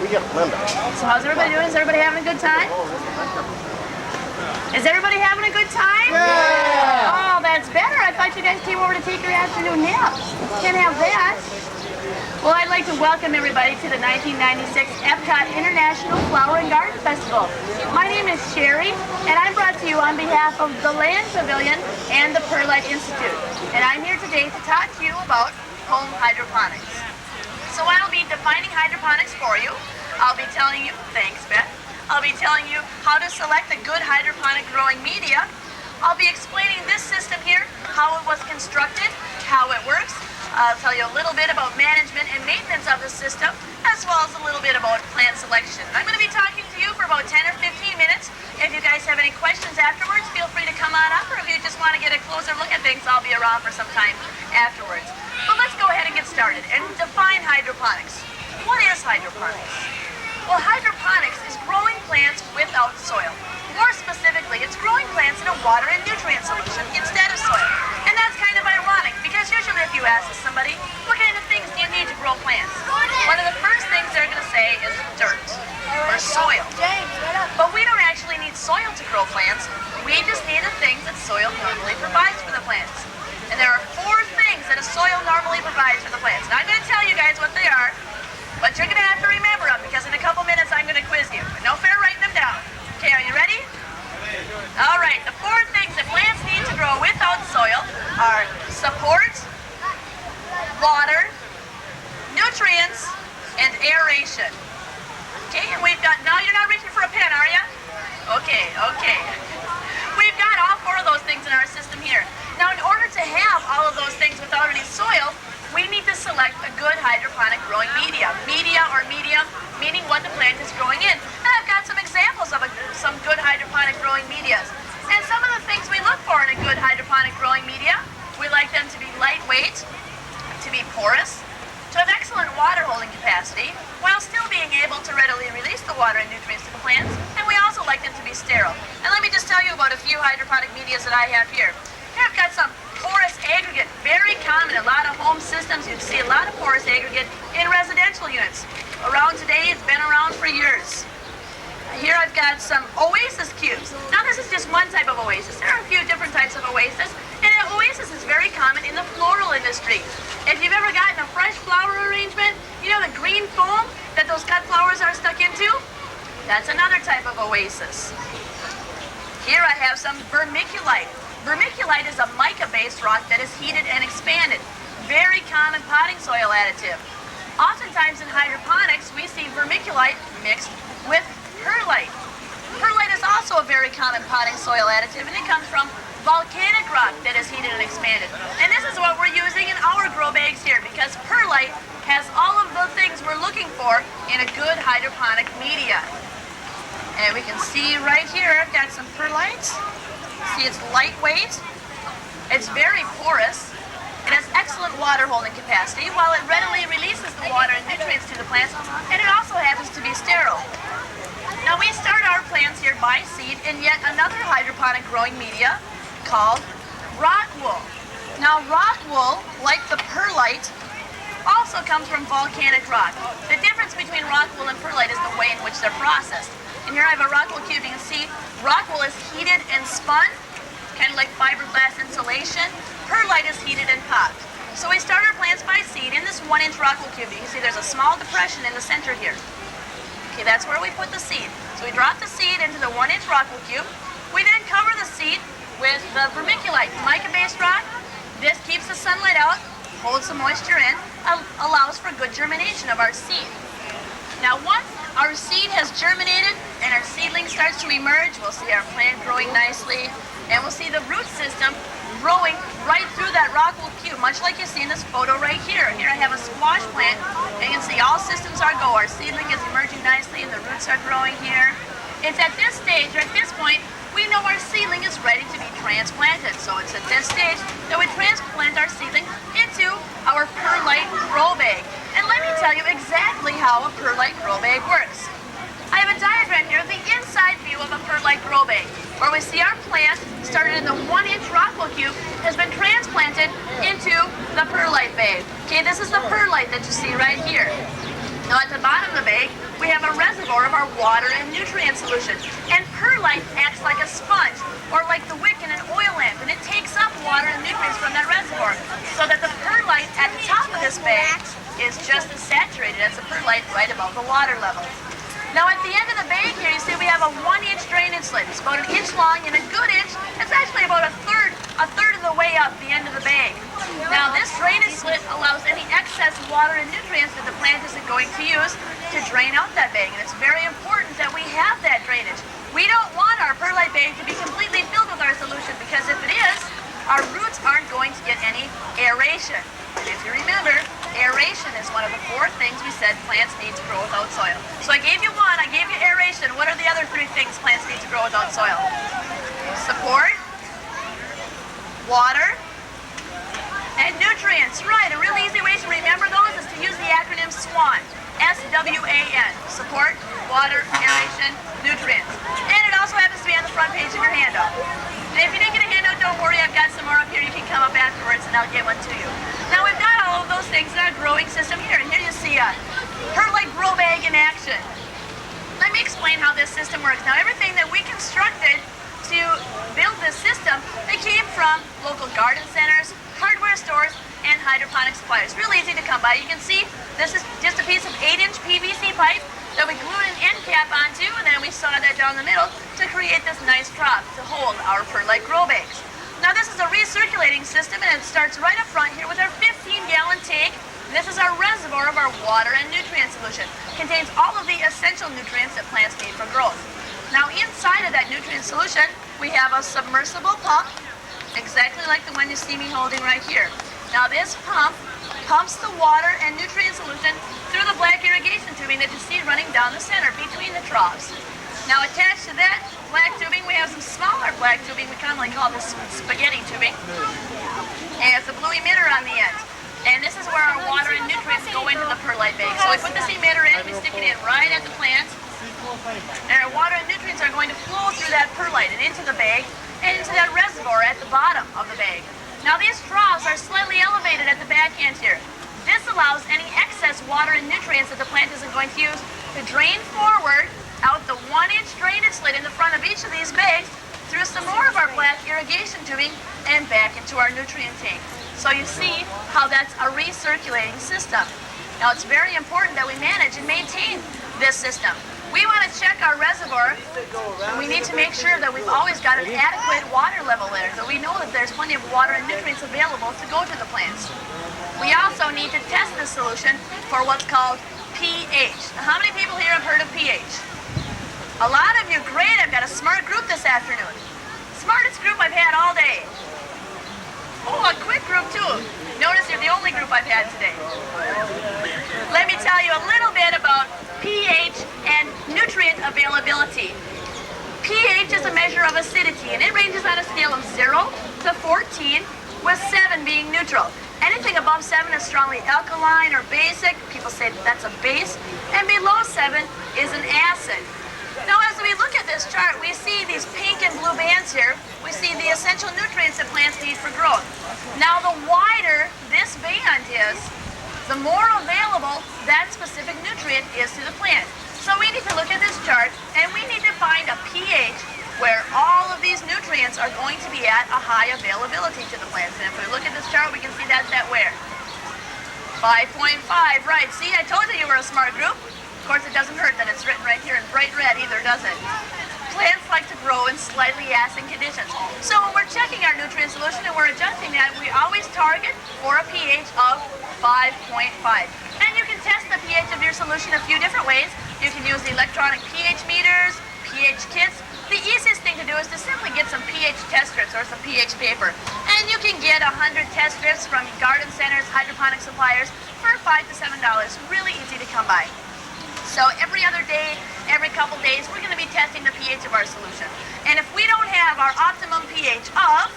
We get Linda. So how's everybody doing? Is everybody having a good time? Is everybody having a good time? Yeah! Oh, that's better. I thought you guys came over to take your afternoon nap. Can't have that. Well, I'd like to welcome everybody to the 1996 Epcot International Flower and Garden Festival. My name is Sherry, and I'm brought to you on behalf of the Land Pavilion and the Perlite Institute. And I'm here today to talk to you about home hydroponics. So I'll be defining hydroponics for you. I'll be telling you, thanks Beth, I'll be telling you how to select a good hydroponic growing media. I'll be explaining this system here, how it was constructed, how it works. I'll tell you a little bit about management and maintenance of the system, as well as a little bit about plant selection. I'm going to be talking to you for about 10 or 15 minutes. If you guys have any questions afterwards, feel free to come on up, or if you just want to get a closer look at things, I'll be around for some time afterwards. But let's go ahead and get started and define hydroponics. What is hydroponics? Well, hydroponics is growing plants without soil. More specifically, it's growing plants in a water and nutrient solution instead of soil. And that's kind of ironic, because usually if you ask somebody, what kind of things do you need to grow plants? One of the first things they're going to say is dirt or soil. But we don't actually need soil to grow plants. We just need the things that soil normally provides for the plants. And there are 4 things that a soil normally provides for the plants. And I'm going to tell you guys what they are, but you're going to have to remember them, because in a couple minutes I'm going to quiz you. But no fair writing them down. Okay, are you ready? All right, the 4 things that plants need to grow without soil are support, water, nutrients, and aeration. Okay, and we've got, now you're not reaching for a pen, are you? Okay. We've got all 4 of those things in our system here. Now, in order to have all of those things without any soil, we need to select a good hydroponic growing media. Media or medium, meaning what the plant is growing in. And I've got some examples of some good hydroponic growing medias. And some of the things we look for in a good hydroponic growing media, we like them to be lightweight, to be porous, to have excellent water holding capacity, while still being able to readily release the water and nutrients to the plants. And we also like them to be sterile. And let me just tell you about a few hydroponic medias that I have here. Here I've got some porous aggregate, very common in a lot of home systems. You'd see a lot of porous aggregate in residential units. Around today, it's been around for years. Here I've got some Oasis cubes. Now this is just one type of Oasis. There are a few different types of Oasis, and an Oasis is very common in the floral industry. If you've ever gotten a fresh flower arrangement, you know the green foam that those cut flowers are stuck into? That's another type of Oasis. Here I have some vermiculite. Vermiculite is a mica-based rock that is heated and expanded. Very common potting soil additive. Oftentimes in hydroponics, we see vermiculite mixed with perlite. Perlite is also a very common potting soil additive, and it comes from volcanic rock that is heated and expanded. And this is what we're using in our grow bags here, because perlite has all of the things we're looking for in a good hydroponic media. And we can see right here, I've got some perlite. See, it's lightweight, it's very porous, it has excellent water holding capacity, while it readily releases the water and nutrients to the plants, and it also happens to be sterile. Now we start our plants here by seed in yet another hydroponic growing media called rock wool. Now rock wool, like the perlite, also comes from volcanic rock. The difference between rock wool and perlite is the way in which they're processed. And here I have a rock wool cube. You can see rock wool is heated and spun, kind of like fiberglass insulation. Perlite is heated and popped. So we start our plants by seed in this 1-inch rock wool cube. You can see there's a small depression in the center here. Okay, that's where we put the seed. So we drop the seed into the 1-inch rock wool cube. We then cover the seed with the vermiculite, mica-based rock. This keeps the sunlight out, holds the moisture in, allows for good germination of our seed. Now once our seed has germinated and our seedling starts to emerge, we'll see our plant growing nicely, and we'll see the root system growing right through that rock wool cube, much like you see in this photo right here. Here I have a squash plant, and you can see all systems are go. Our seedling is emerging nicely and the roots are growing here. It's at this stage, or at this point, we know our seedling is ready to be transplanted. So it's at this stage that we transplant our seedling into our perlite grow bag. And let me tell you exactly how a perlite grow bag works. I have a diagram here of the inside view of a perlite grow bag, where we see our plant started in the 1-inch rock wool cube has been transplanted into the perlite bag. Okay, this is the perlite that you see right here. Now at the bottom of the bag, we have a reservoir of our water and nutrient solution. And perlite acts like a sponge, or like the wick in an oil lamp, and it takes up water and nutrients from that reservoir, so that the perlite at the top of this bag is just as saturated as the perlite right above the water level. Now at the end of the bag here, you see we have a 1-inch drainage slit. It's about 1 inch long, and a good inch, it's actually about a third of the way up the end of the bag. Now this drainage slit allows any excess water and nutrients that the plant isn't going to use to drain out that bag, and it's very important that we have that drainage. We don't want our perlite bag to be completely filled with our solution, because if it is, our roots aren't going to get any aeration. And if you remember, aeration is one of the 4 things we said plants need to grow without soil. So I gave you one, I gave you aeration. What are the other 3 things plants need to grow without soil? Support, water, and nutrients. Right, a really easy way to remember those is to use the acronym SWAN. S-W-A-N. Support, water, aeration, nutrients. And it also happens to be on the front page of your handout. And if you didn't get a handout, don't worry, I've got some more up here. You can come up afterwards and I'll get one to you. Now we've got all of those things in our growing system here. And here you see a perlite grow bag in action. Let me explain how this system works. Now everything that we constructed to build this system, they came from local garden centers, hardware stores, and hydroponic suppliers. Real easy to come by. You can see this is just a piece of 8-inch PVC pipe that we glued an end cap onto, and then we sawed that down the middle to create this nice trough to hold our perlite grow bags. Now this is a recirculating system, and it starts right up front here with our 15-gallon tank. This is our reservoir of our water and nutrient solution. It contains all of the essential nutrients that plants need for growth. Now inside of that nutrient solution, we have a submersible pump, exactly like the one you see me holding right here. Now this pump pumps the water and nutrient solution through the black irrigation tubing that you see running down the center between the troughs. Now attached to that black tubing, we have some smaller black tubing we commonly call this spaghetti tubing. And it's a blue emitter on the end. And this is where our water and nutrients go into the perlite bag. So we put this emitter in, we stick it in right at the plant, and our water and nutrients are going to flow through that perlite and into the bag and into that reservoir at the bottom of the bag. Now these troughs are slightly elevated at the back end here. This allows any excess water and nutrients that the plant isn't going to use to drain forward out the 1-inch drainage slit in the front of each of these bags through some more of our black irrigation tubing and back into our nutrient tank. So you see how that's a recirculating system. Now it's very important that we manage and maintain this system. We want to check our reservoir, and we need to make sure that we've always got an adequate water level there, so we know that there's plenty of water and nutrients available to go to the plants. We also need to test the solution for what's called pH. Now, how many people here have heard of pH? A lot of you. Great, I've got a smart group this afternoon. Smartest group I've had all day. Oh, a quick group too. Notice you're the only group I've had today. Let me tell you a little bit about pH and nutrient availability. pH is a measure of acidity, and it ranges on a scale of 0 to 14, with 7 being neutral. Anything above 7 is strongly alkaline or basic. People say that's a base. And below 7 is an acid. Now as we look at this chart, we see these pink and blue bands here. We see the essential nutrients that plants need for growth. Now the wider this band is, the more available that specific nutrient is to the plant. So we need to look at this chart, and we need to find a pH where all of these nutrients are going to be at a high availability to the plants. And if we look at this chart, we can see that's at where? 5.5, right. See, I told you were a smart group. Of course, it doesn't hurt that it's written right here in bright red either, does it? Plants like to grow in slightly acid conditions. So when we're checking our nutrient solution and we're adjusting that, we always target for a pH of 5.5. And you can test the pH of your solution a few different ways. You can use the electronic pH meters, pH kits. The easiest thing to do is to simply get some pH test strips or some pH paper. And you can get 100 test strips from garden centers, hydroponic suppliers for $5 to $7. Really easy to come by. So every other day, every couple days, we're going to be testing the pH of our solution. And if we don't have our optimum pH of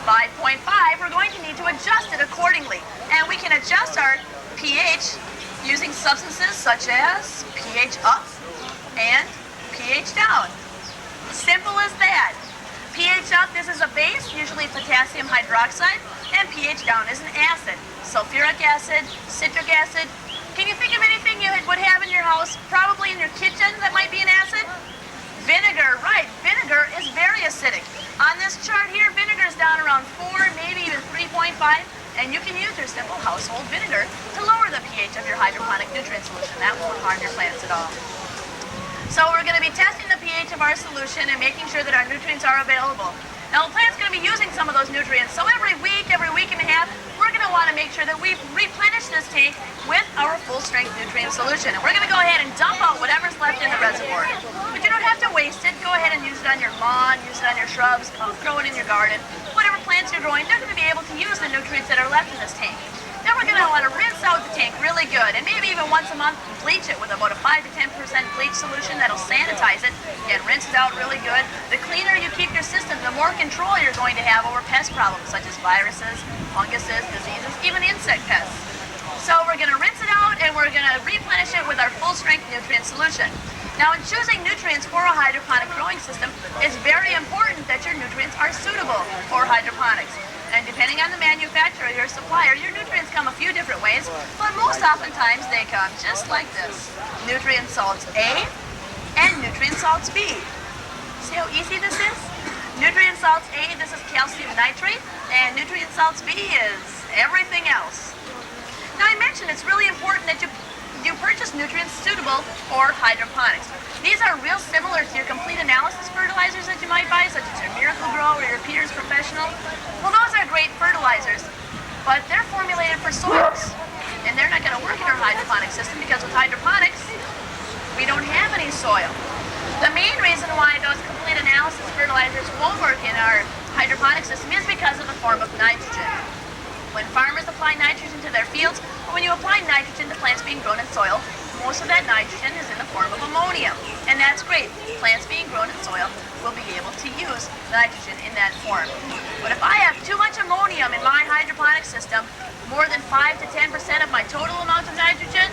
5.5, we're going to need to adjust it accordingly. And we can adjust our pH using substances such as pH up and pH down. Simple as that. pH up, this is a base, usually potassium hydroxide, and pH down is an acid. Sulfuric acid, citric acid, Can you think of anything you would have in your house, probably in your kitchen, that might be an acid? Vinegar, right. Vinegar is very acidic. On this chart here, vinegar is down around 4, maybe even 3.5, and you can use your simple household vinegar to lower the pH of your hydroponic nutrient solution. That won't harm your plants at all. So we're going to be testing the pH of our solution and making sure that our nutrients are available. Now the plant's going to be using some of those nutrients, so every week and a half, we're going to want to make sure that we replenish this tank with our full-strength nutrient solution. And we're going to go ahead and dump out whatever's left in the reservoir. But you don't have to waste it. Go ahead and use it on your lawn, use it on your shrubs, throw it in your garden. Whatever plants you're growing, they're going to be able to use the nutrients that are left in this tank. Then we're going to want to rinse out the tank really good, and maybe even once a month bleach it with about a 5 to 10% bleach solution that'll sanitize it and rinse it out really good. The cleaner you keep your system, the more control you're going to have over pest problems such as viruses, funguses, diseases, even insect pests. So we're going to rinse it out and we're going to replenish it with our full-strength nutrient solution. Now in choosing nutrients for a hydroponic growing system, it's very important that your nutrients are suitable for hydroponics. And depending on the manufacturer, your supplier, your nutrients come a few different ways, but most oftentimes they come just like this. Nutrient salts A and nutrient salts B. See how easy this is? Nutrient salts A, this is calcium nitrate, and nutrient salts B is everything else. Now I mentioned it's really important that you purchase nutrients suitable for hydroponics. These are real similar to your complete analysis fertilizers that you might buy, such as your Miracle Grow or your Peter's Professional. Well, those are great fertilizers, but they're formulated for soils, and they're not going to work in our hydroponic system because with hydroponics, we don't have any soil. The main reason why those complete analysis fertilizers won't work in our hydroponic system is because of the form of nitrogen. When farmers apply nitrogen to their fields, or when you apply nitrogen to plants being grown in soil, most of that nitrogen is in the form of ammonium. And that's great. Plants being grown in soil will be able to use nitrogen in that form. But if I have too much ammonium in my hydroponic system, more than 5 to 10% of my total amount of nitrogen,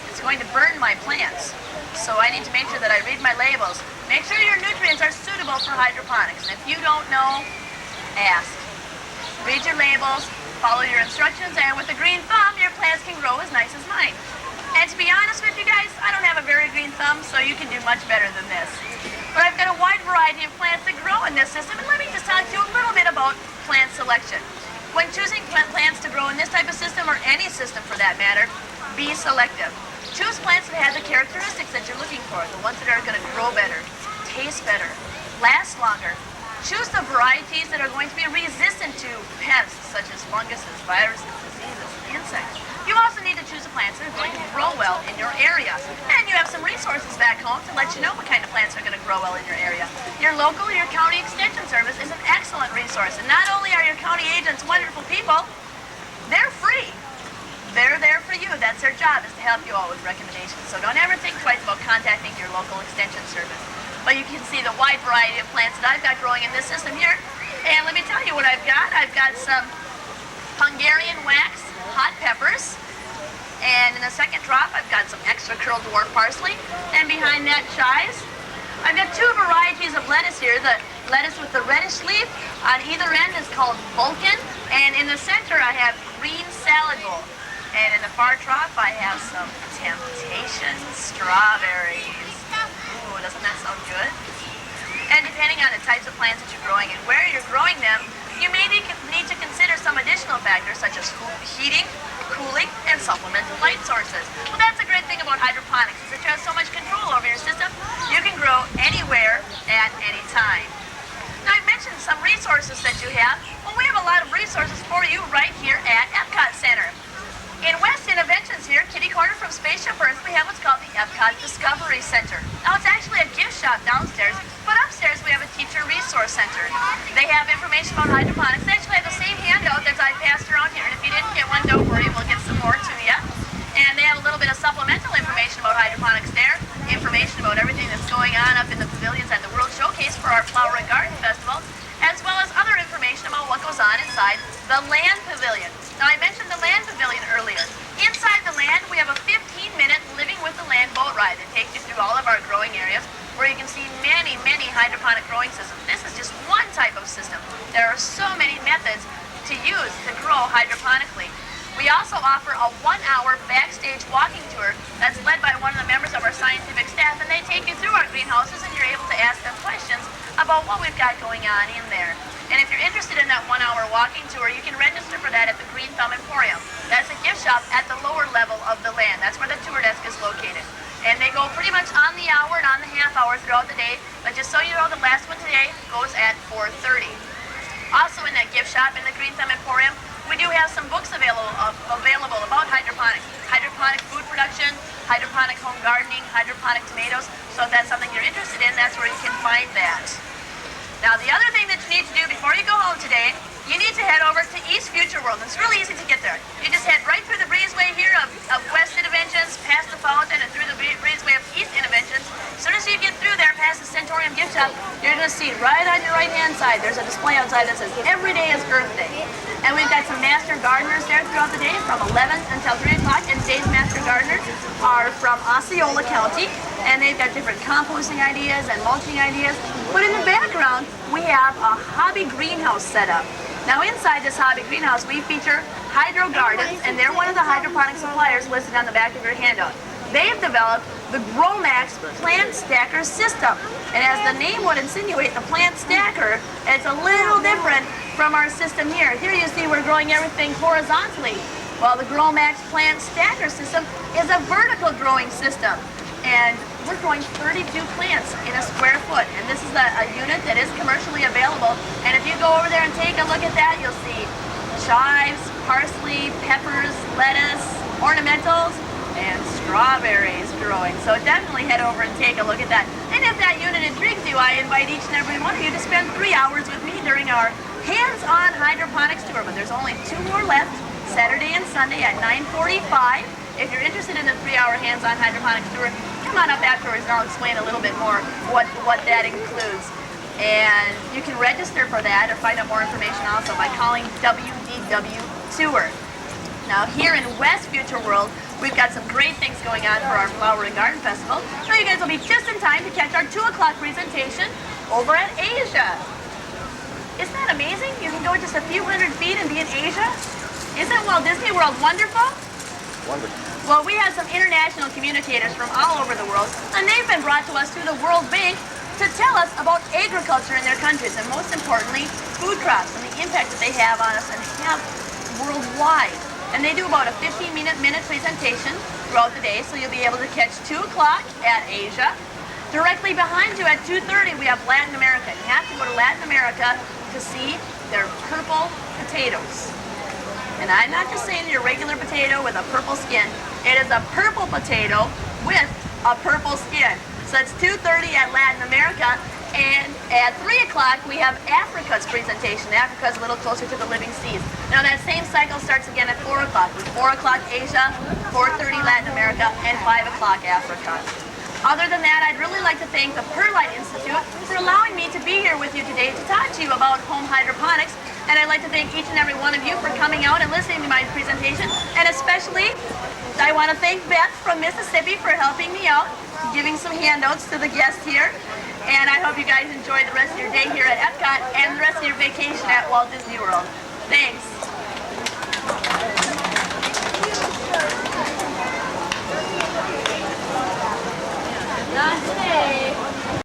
it's going to burn my plants. So I need to make sure that I read my labels. Make sure your nutrients are suitable for hydroponics. And if you don't know, ask. Read your labels, follow your instructions, and with a green thumb, your plants can grow as nice as mine. And to be honest with you guys, I don't have a very green thumb, so you can do much better than this. But I've got a wide variety of plants that grow in this system, and let me just talk to you a little bit about plant selection. When choosing plants to grow in this type of system, or any system for that matter, be selective. Choose plants that have the characteristics that you're looking for, the ones that are going to grow better, taste better, last longer. Choose the varieties that are going to be resistant to pests, such as funguses, viruses, diseases, insects. You also need to choose the plants that are going to grow well in your area. And you have some resources back home to let you know what kind of plants are going to grow well in your area. Your local, your county extension service is an excellent resource. And not only are your county agents wonderful people, they're free. They're there for you. That's their job, is to help you all with recommendations. So don't ever think twice about contacting your local extension service. But you can see the wide variety of plants that I've got growing in this system here. And let me tell you what I've got. I've got some Hungarian wax hot peppers. And in the second drop, I've got some extra curled dwarf parsley. And behind that, chives. I've got two varieties of lettuce here. The lettuce with the reddish leaf on either end is called Vulcan. And in the center, I have green salad bowl. And in the far drop, I have some Temptation strawberries. Ooh, doesn't that sound good? And depending on the types of plants that you're growing and where you're growing them, you may need to consider some additional factors such as heating, cooling, and supplemental light sources. Well, that's a great thing about hydroponics, is that you have so much control over your system. You can grow anywhere at any time. Now, I've mentioned some resources that you have. Well, we have a lot of resources for you right here at Epcot Center. In West Innovations here, kitty corner from Spaceship Earth, we have what's called the Epcot Discovery Center. Now, it's actually a gift shop downstairs, but upstairs we have a teacher resource center. They have information about hydroponics. They actually have the same handout that I passed around here, and if you didn't get one, don't worry, we'll get some more to you. And they have a little bit of supplemental information about hydroponics there, information about everything that's going on up in the pavilions at the World Showcase for our Flower and Garden Festival, as well as other information about what goes on inside the Land Pavilion. Now, I mentioned the Land Pavilion earlier. Inside the land, we have a 15-minute Living with the Land boat ride that takes you through all of our growing areas, where you can see many, many hydroponic growing systems. This is just one type of system. There are so many methods to use to grow hydroponically. We also offer a 1-hour backstage walking tour that's led by one of the members of our scientific staff, and they take you through our greenhouses and you're able to ask them questions about what we've got going on in there. And if you're interested in that 1-hour walking tour, you can register for that at the Green Thumb Emporium. That's a gift shop at the lower level of the land. That's where the tour desk is located. And they go pretty much on the hour and on the half hour throughout the day, but just so you know, the last one today goes at 4:30. Also in that gift shop in the Green Thumb Emporium, we do have some books available about hydroponics. Hydroponic food production, hydroponic home gardening, hydroponic tomatoes. So if that's something you're interested in, that's where you can find that. Now the other thing that you need to do before you go home today, you need to head over to East Future World. It's really easy to get there. You just head right through the breezeway here of West Interventions, past the fountain, and through the breezeway of East Interventions. As soon as you get through there, past the Centurion gift shop, you're going to see right on your right-hand side, there's a display outside that says, "Every day is Earth Day." And we've got some master gardeners there throughout the day from 11 until 3 o'clock. And today's master gardeners are from Osceola County. And they've got different composting ideas and mulching ideas. But in the background, we have a hobby greenhouse set up. Now inside this hobby greenhouse, we feature Hydro Gardens, and they're one of the hydroponic suppliers listed on the back of your handout. They've developed the GrowMax plant stacker system. And as the name would insinuate, the plant stacker, it's a little different from our system here. Here you see we're growing everything horizontally, while the GrowMax plant stacker system is a vertical growing system. And we're growing 32 plants in a square foot. And this is a unit that is commercially available. And if you go over there and take a look at that, you'll see chives, parsley, peppers, lettuce, ornamentals, and strawberries growing. So definitely head over and take a look at that. And if that unit intrigues you, I invite each and every one of you to spend 3 hours with me during our hands-on hydroponics tour. But there's only 2 more left, Saturday and Sunday at 9:45. If you're interested in the 3-hour hands-on hydroponics tour, come on up afterwards and I'll explain a little bit more what that includes. And you can register for that or find out more information also by calling WDW Tour. Now here in West Future World, we've got some great things going on for our Flower and Garden Festival. So you guys will be just in time to catch our 2 o'clock presentation over at Asia. Isn't that amazing? You can go just a few hundred feet and be in Asia. Isn't Walt Disney World wonderful? Wonderful. Well, we have some international communicators from all over the world, and they've been brought to us through the World Bank to tell us about agriculture in their countries, and most importantly, food crops and the impact that they have on us and have worldwide. And they do about a 15-minute presentation throughout the day, so you'll be able to catch 2 o'clock at Asia. Directly behind you at 2:30, we have Latin America. You have to go to Latin America to see their purple potatoes. And I'm not just saying your regular potato with a purple skin. It is a purple potato with a purple skin. So it's 2:30 at Latin America. And at 3 o'clock, we have Africa's presentation. Africa's a little closer to the living seas. Now that same cycle starts again at 4 o'clock. With 4 o'clock Asia, 4:30 Latin America, and 5 o'clock Africa. Other than that, I'd really like to thank the Perlite Institute for allowing me to be here with you today to talk to you about home hydroponics. And I'd like to thank each and every one of you for coming out and listening to my presentation. And especially, I want to thank Beth from Mississippi for helping me out, giving some handouts to the guests here. And I hope you guys enjoy the rest of your day here at Epcot and the rest of your vacation at Walt Disney World. Thanks.